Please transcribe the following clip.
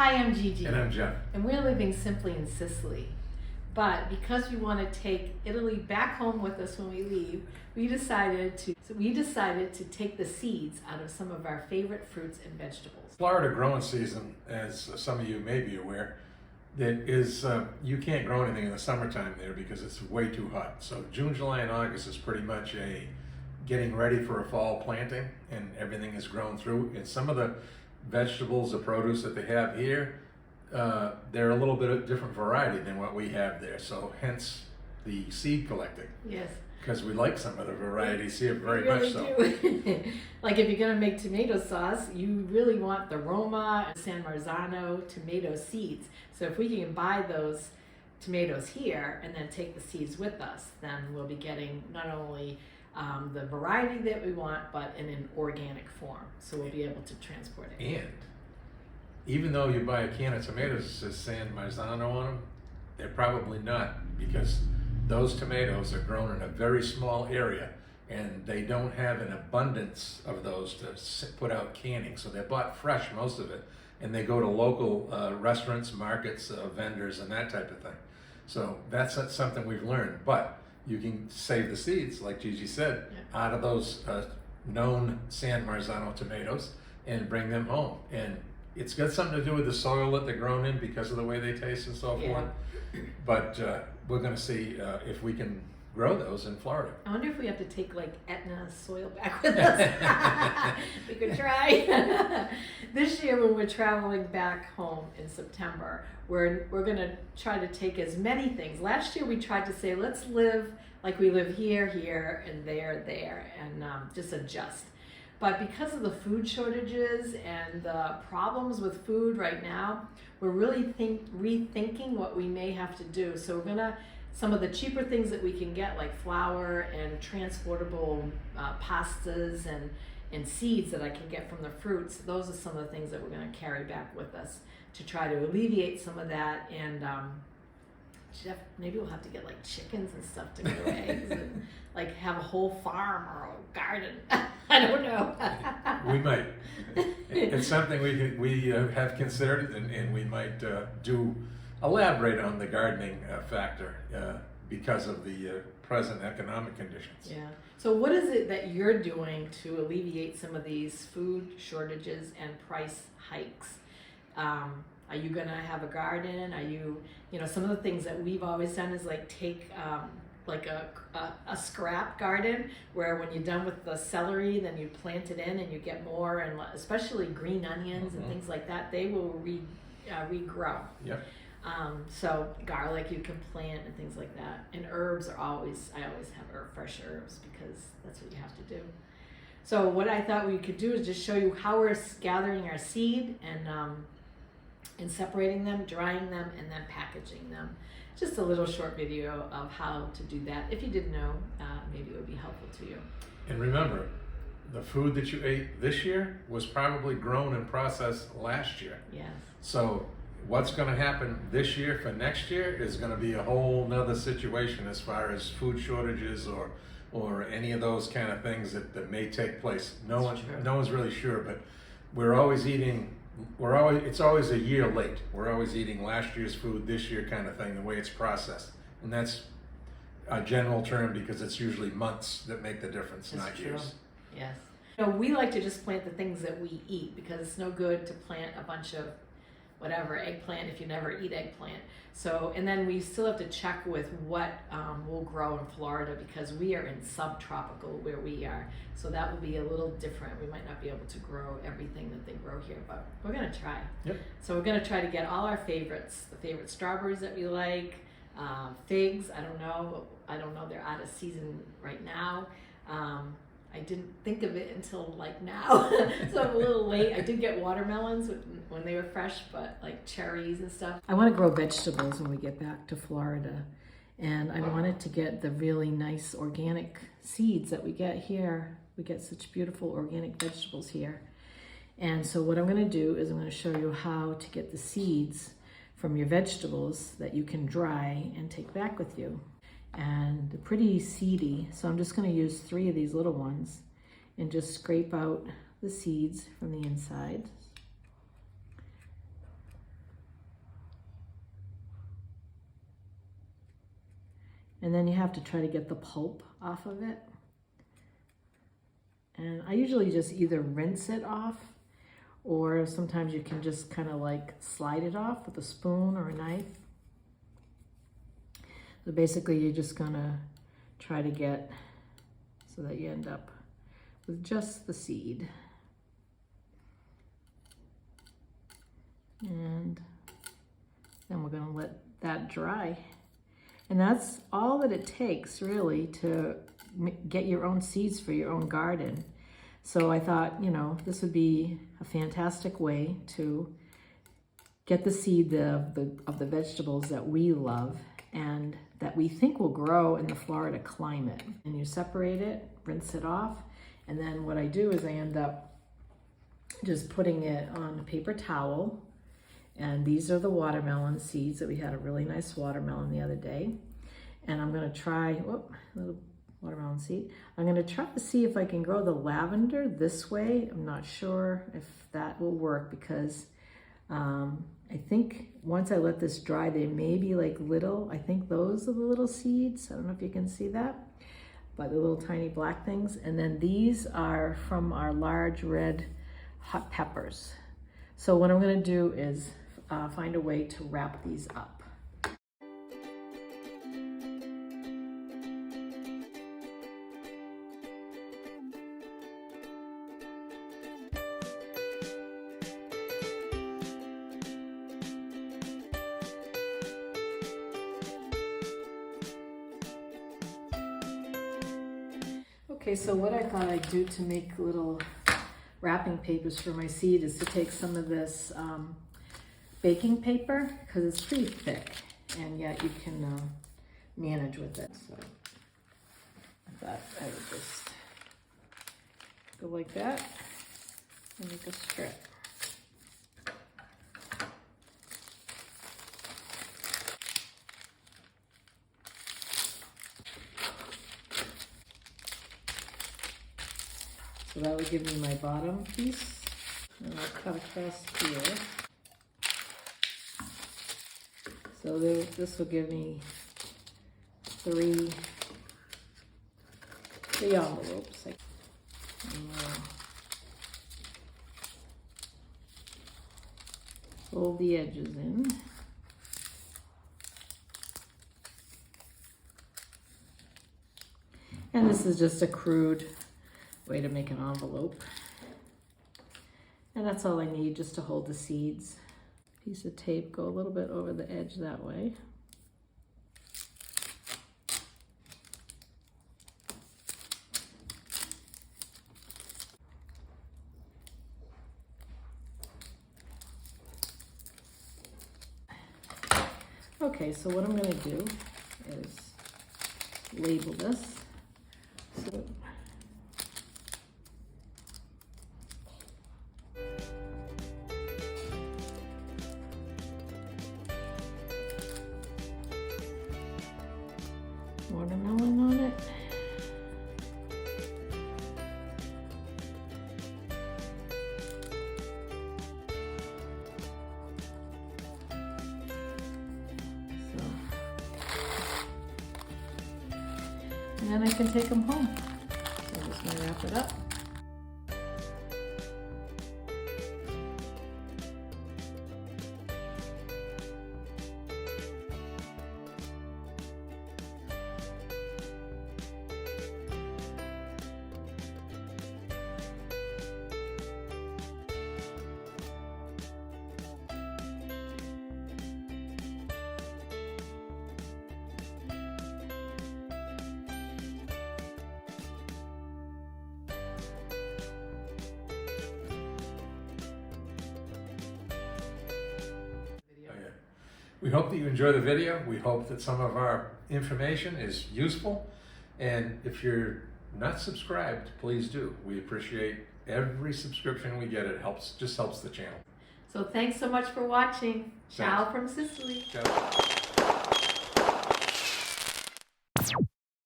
Hi, I'm Gigi. And I'm Jeff. And we're living simply in Sicily. But because we want to take Italy back home with us when we leave, we decided to take the seeds out of some of our favorite fruits and vegetables. Florida growing season, as some of you may be aware, that is you can't grow anything in the summertime there because it's way too hot. So June, July, and August is pretty much a getting ready for a fall planting, and everything is grown through. And some of the vegetables, the produce that they have here, they're a little bit of different variety than what we have there. So hence the seed collecting. Yes. Because we like some of the varieties here very really much so. Do. Like if you're going to make tomato sauce, you really want the Roma and San Marzano tomato seeds. So if we can buy those tomatoes here and then take the seeds with us, then we'll be getting not only the variety that we want, but in an organic form. So we'll be able to transport it. And even though you buy a can of tomatoes that says San Marzano on them, they're probably not, because those tomatoes are grown in a very small area and they don't have an abundance of those to put out canning. So they're bought fresh, most of it, and they go to local restaurants, markets, vendors, and that type of thing. So that's something we've learned. But you can save the seeds, like Gigi said, out of those known San Marzano tomatoes and bring them home. And it's got something to do with the soil that they're grown in because of the way they taste and so forth. But we're going to see if we can grow those in Florida. I wonder if we have to take like Etna soil back with us. We could try. This year when we're traveling back home in September, we're going to try to take as many things. Last year we tried to say, let's live like we live here, and there, and just adjust. But because of the food shortages and the problems with food right now, we're really rethinking what we may have to do. So we're gonna, some of the cheaper things that we can get, like flour and transportable pastas and seeds that I can get from the fruits, those are some of the things that we're gonna carry back with us to try to alleviate some of that. And Jeff, maybe we'll have to get like chickens and stuff to grow eggs and like have a whole farm or a garden. I don't know. We might. It's something we have considered, and we might elaborate on the gardening factor because of the present economic conditions. Yeah. So what is it that you're doing to alleviate some of these food shortages and price hikes? Are you gonna have a garden? Are you know, some of the things that we've always done is like take like a scrap garden where when you're done with the celery, then you plant it in and you get more, and especially green onions and things like that, they will regrow. Yep. So garlic you can plant and things like that. And herbs are I always have fresh herbs because that's what you have to do. So what I thought we could do is just show you how we're gathering our seed and separating them, drying them, and then packaging them. Just a little short video of how to do that. If you didn't know, maybe it would be helpful to you. And remember, the food that you ate this year was probably grown and processed last year. Yes. So what's going to happen this year for next year is going to be a whole nother situation as far as food shortages or any of those kind of things that may take place. No one's really sure, but it's always a year late. We're always eating last year's food this year kind of thing, the way it's processed. And that's a general term because it's usually months that make the difference, That's not true. years. Yes. You know, we like to just plant the things that we eat because it's no good to plant a bunch of whatever, eggplant if you never eat eggplant. So, and then we still have to check with what will grow in Florida because we are in subtropical where we are. So that will be a little different. We might not be able to grow everything that they grow here, but we're gonna try. Yep. So we're gonna try to get all our favorites, the favorite strawberries that we like, figs, I don't know, they're out of season right now. I didn't think of it until like now, so I'm a little late. I did get watermelons when they were fresh, but like cherries and stuff. I want to grow vegetables when we get back to Florida, and I wanted to get the really nice organic seeds that we get here. We get such beautiful organic vegetables here. And so what I'm going to do is I'm going to show you how to get the seeds from your vegetables that you can dry and take back with you. And they're pretty seedy, so I'm just going to use 3 of these little ones and just scrape out the seeds from the inside. And then you have to try to get the pulp off of it. And I usually just either rinse it off, or sometimes you can just kind of like slide it off with a spoon or a knife. So basically you're just gonna try to get so that you end up with just the seed. And then we're gonna let that dry. And that's all that it takes really to get your own seeds for your own garden. So I thought, you know, this would be a fantastic way to get the seed of the vegetables that we love and that we think will grow in the Florida climate. And you separate it, rinse it off, and then what I do is I end up just putting it on a paper towel. And these are the watermelon seeds that we had a really nice watermelon the other day. And I'm gonna try, whoop, little watermelon seed. I'm gonna try to see if I can grow the lavender this way. I'm not sure if that will work because I think once I let this dry, they may be like little, I think those are the little seeds. I don't know if you can see that, but the little tiny black things. And then these are from our large red hot peppers. So what I'm gonna do is find a way to wrap these up. Okay, so what I thought I'd do to make little wrapping papers for my seed is to take some of this baking paper, because it's pretty thick and yet you can manage with it. So I thought I would just go like that and make a strip. So that would give me my bottom piece, and I'll cut across here. So this will give me three envelopes. Fold the edges in. And this is just a crude way to make an envelope. And that's all I need just to hold the seeds. Piece of tape, go a little bit over the edge that way. Okay, so what I'm going to do is label this. So watermelon on it. And then I can take them home. So I'm just going to wrap it up. We hope that you enjoy the video. We hope that some of our information is useful. And if you're not subscribed, please do. We appreciate every subscription we get. It helps, just helps the channel. So thanks so much for watching. Ciao Thanks. from Sicily. Ciao.